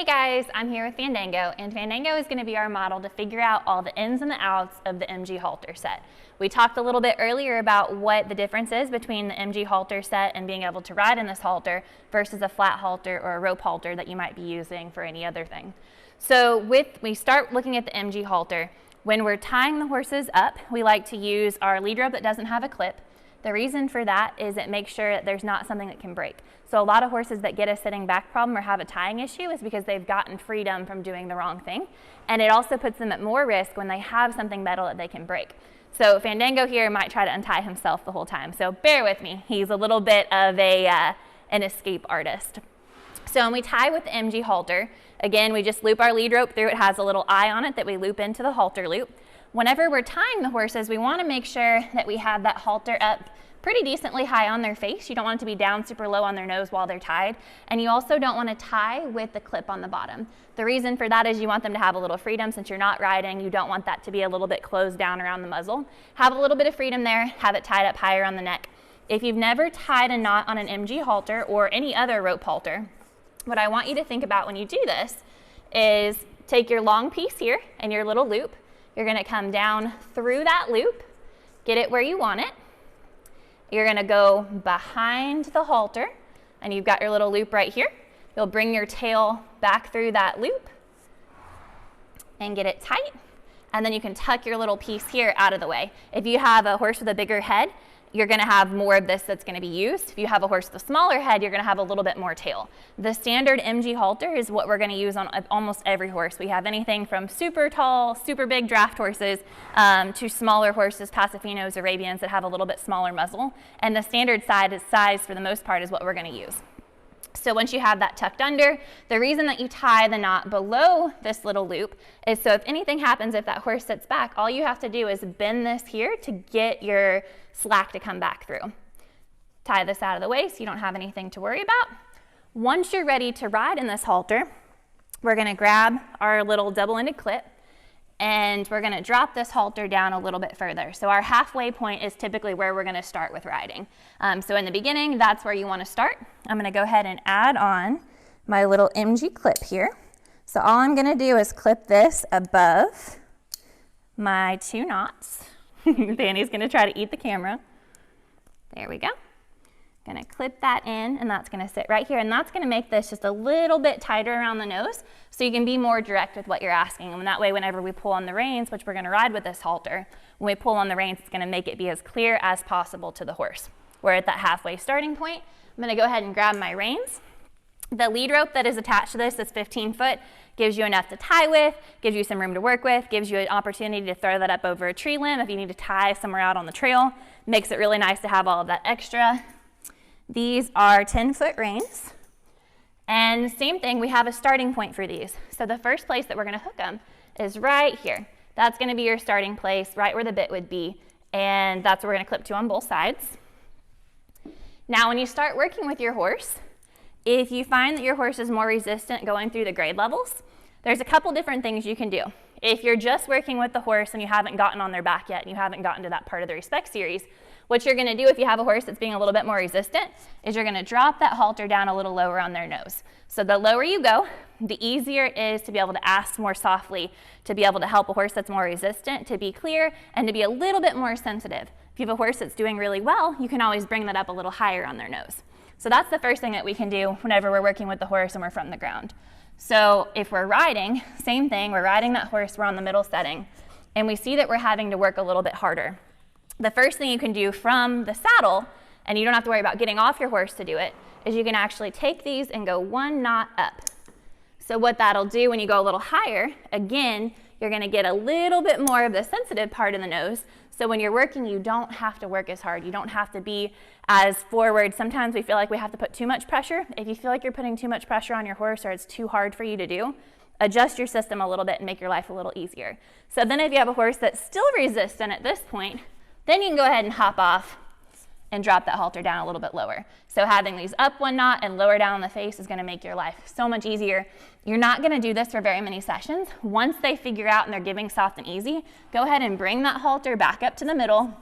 Hey guys, I'm here with Fandango, and Fandango is going to be our model to figure out all the ins and the outs of the MG Halter set. We talked a little bit earlier about what the difference is between the MG Halter set and being able to ride in this halter versus a flat halter or a rope halter that you might be using for any other thing. So we start looking at the MG Halter. When we're tying the horses up, we like to use our lead rope that doesn't have a clip. The reason for that is it makes sure that there's not something that can break. So a lot of horses that get a sitting back problem or have a tying issue is because they've gotten freedom from doing the wrong thing. And it also puts them at more risk when they have something metal that they can break. So Fandango here might try to untie himself the whole time. So bear with me. He's a little bit of an escape artist. So when we tie with the MG Halter, again, we just loop our lead rope through. It has a little eye on it that we loop into the halter loop. Whenever we're tying the horses, we want to make sure that we have that halter up pretty decently high on their face. You don't want it to be down super low on their nose while they're tied. And you also don't want to tie with the clip on the bottom. The reason for that is you want them to have a little freedom. Since you're not riding, you don't want that to be a little bit closed down around the muzzle. Have a little bit of freedom there, have it tied up higher on the neck. If you've never tied a knot on an MG halter or any other rope halter, what I want you to think about when you do this is take your long piece here and your little loop. You're going to come down through that loop, get it where you want it. You're going to go behind the halter, and you've got your little loop right here. You'll bring your tail back through that loop and get it tight, and then you can tuck your little piece here out of the way. If you have a horse with a bigger head, you're going to have more of this that's going to be used. If you have a horse with a smaller head, you're going to have a little bit more tail. The standard MG halter is what we're going to use on almost every horse. We have anything from super tall, super big draft horses to smaller horses, Pasafinos, Arabians that have a little bit smaller muzzle. And the standard size for the most part is what we're going to use. So once you have that tucked under, the reason that you tie the knot below this little loop is so if anything happens, if that horse sits back, all you have to do is bend this here to get your slack to come back through. Tie this out of the way so you don't have anything to worry about. Once you're ready to ride in this halter, we're going to grab our little double-ended clip and we're going to drop this halter down a little bit further. So our halfway point is typically where we're going to start with riding. So in the beginning, that's where you want to start. I'm going to go ahead and add on my little MG clip here. So all I'm going to do is clip this above my two knots. Danny's going to try to eat the camera. There we go. Going to clip that in, and that's going to sit right here, and that's going to make this just a little bit tighter around the nose so you can be more direct with what you're asking. And that way, whenever we pull on the reins, which we're going to ride with this halter, when we pull on the reins, it's going to make it be as clear as possible to the horse. We're at that halfway starting point. I'm going to go ahead and grab my reins. The lead rope that is attached to this is 15 foot, gives you enough to tie with, gives you some room to work with, gives you an opportunity to throw that up over a tree limb if you need to tie somewhere out on the trail. Makes it really nice to have all of that extra. These are 10-foot reins, and same thing, we have a starting point for these. So the first place that we're going to hook them is right here. That's going to be your starting place, right where the bit would be, and that's where we're going to clip to on both sides. Now when you start working with your horse, if you find that your horse is more resistant going through the grade levels, there's a couple different things you can do. If you're just working with the horse and you haven't gotten on their back yet and you haven't gotten to that part of the respect series, what you're going to do if you have a horse that's being a little bit more resistant is you're going to drop that halter down a little lower on their nose. So the lower you go, the easier it is to be able to ask more softly, to be able to help a horse that's more resistant to be clear and to be a little bit more sensitive. If you have a horse that's doing really well, you can always bring that up a little higher on their nose. So that's the first thing that we can do whenever we're working with the horse and we're from the ground. So if we're riding, same thing, we're riding that horse, we're on the middle setting, and we see that we're having to work a little bit harder. The first thing you can do from the saddle, and you don't have to worry about getting off your horse to do it, is you can actually take these and go one knot up. So what that'll do when you go a little higher, again, you're going to get a little bit more of the sensitive part of the nose. So when you're working, you don't have to work as hard. You don't have to be as forward. Sometimes we feel like we have to put too much pressure. If you feel like you're putting too much pressure on your horse or it's too hard for you to do, adjust your system a little bit and make your life a little easier. So then if you have a horse that's still resistant at this point, then you can go ahead and hop off and drop that halter down a little bit lower. So having these up one knot and lower down on the face is going to make your life so much easier. You're not going to do this for very many sessions. Once they figure out and they're giving soft and easy, go ahead and bring that halter back up to the middle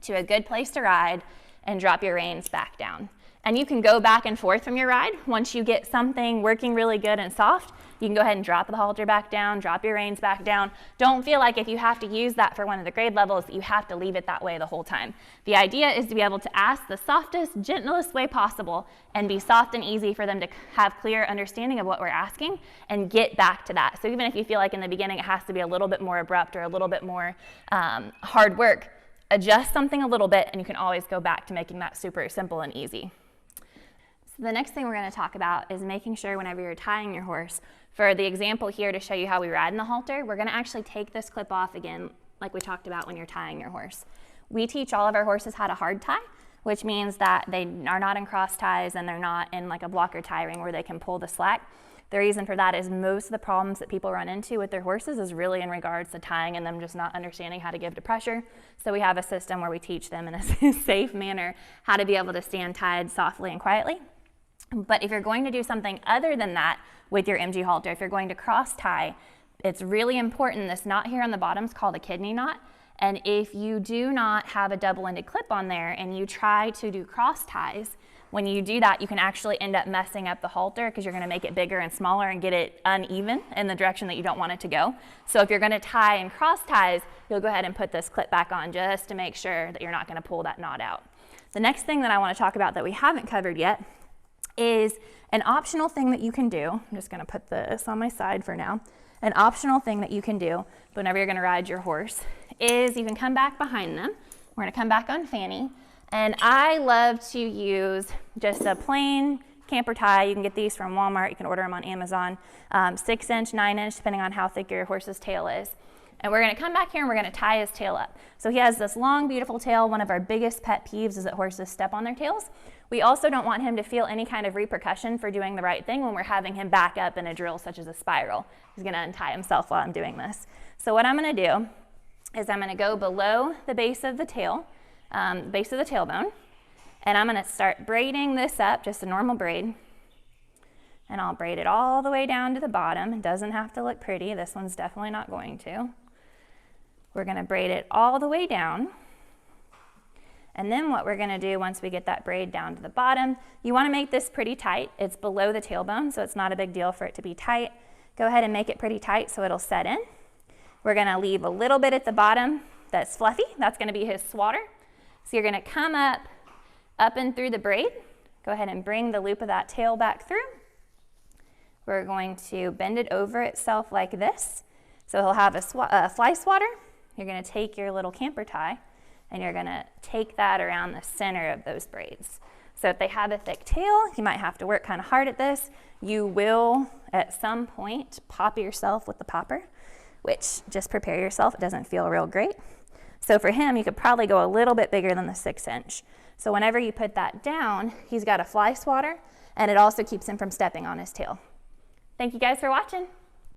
to a good place to ride and drop your reins back down. And you can go back and forth from your ride. Once you get something working really good and soft, you can go ahead and drop the halter back down, drop your reins back down. Don't feel like if you have to use that for one of the grade levels, that you have to leave it that way the whole time. The idea is to be able to ask the softest, gentlest way possible and be soft and easy for them to have clear understanding of what we're asking and get back to that. So even if you feel like in the beginning it has to be a little bit more abrupt or a little bit more hard work, adjust something a little bit and you can always go back to making that super simple and easy. So the next thing we're going to talk about is making sure whenever you're tying your horse, for the example here to show you how we ride in the halter, we're going to actually take this clip off again like we talked about when you're tying your horse. We teach all of our horses how to hard tie, which means that they are not in cross ties and they're not in like a blocker tie ring where they can pull the slack. The reason for that is most of the problems that people run into with their horses is really in regards to tying and them just not understanding how to give to pressure. So we have a system where we teach them in a safe manner how to be able to stand tied softly and quietly. But if you're going to do something other than that with your MG halter, if you're going to cross tie, it's really important. This knot here on the bottom is called a kidney knot. And if you do not have a double-ended clip on there and you try to do cross ties, when you do that, you can actually end up messing up the halter because you're going to make it bigger and smaller and get it uneven in the direction that you don't want it to go. So if you're going to tie and cross ties, you'll go ahead and put this clip back on just to make sure that you're not going to pull that knot out. The next thing that I want to talk about that we haven't covered yet is an optional thing that you can do. I'm just going to put this on my side for now. An optional thing that you can do whenever you're going to ride your horse is you can come back behind them. We're going to come back on Fanny. And I love to use just a plain camper tie. You can get these from Walmart. You can order them on Amazon. 6-inch, 9-inch, depending on how thick your horse's tail is. And we're going to come back here and we're going to tie his tail up. So he has this long, beautiful tail. One of our biggest pet peeves is that horses step on their tails. We also don't want him to feel any kind of repercussion for doing the right thing when we're having him back up in a drill such as a spiral. He's going to untie himself while I'm doing this. So what I'm going to do is I'm going to go below the base of the tail, base of the tailbone, and I'm going to start braiding this up, just a normal braid. And I'll braid it all the way down to the bottom. It doesn't have to look pretty. This one's definitely not going to. We're going to braid it all the way down. And then what we're going to do once we get that braid down to the bottom, you want to make this pretty tight. It's below the tailbone, so it's not a big deal for it to be tight. Go ahead and make it pretty tight so it'll set in. We're going to leave a little bit at the bottom that's fluffy. That's going to be his swatter. So you're going to come up and through the braid. Go ahead and bring the loop of that tail back through. We're going to bend it over itself like this. So he'll have a fly swatter. You're going to take your little camper tie and you're going to take that around the center of those braids. So if they have a thick tail, you might have to work kind of hard at this. You will, at some point, pop yourself with the popper, which just prepare yourself. It doesn't feel real great. So for him, you could probably go a little bit bigger than the 6-inch. So whenever you put that down, he's got a fly swatter, and it also keeps him from stepping on his tail. Thank you guys for watching.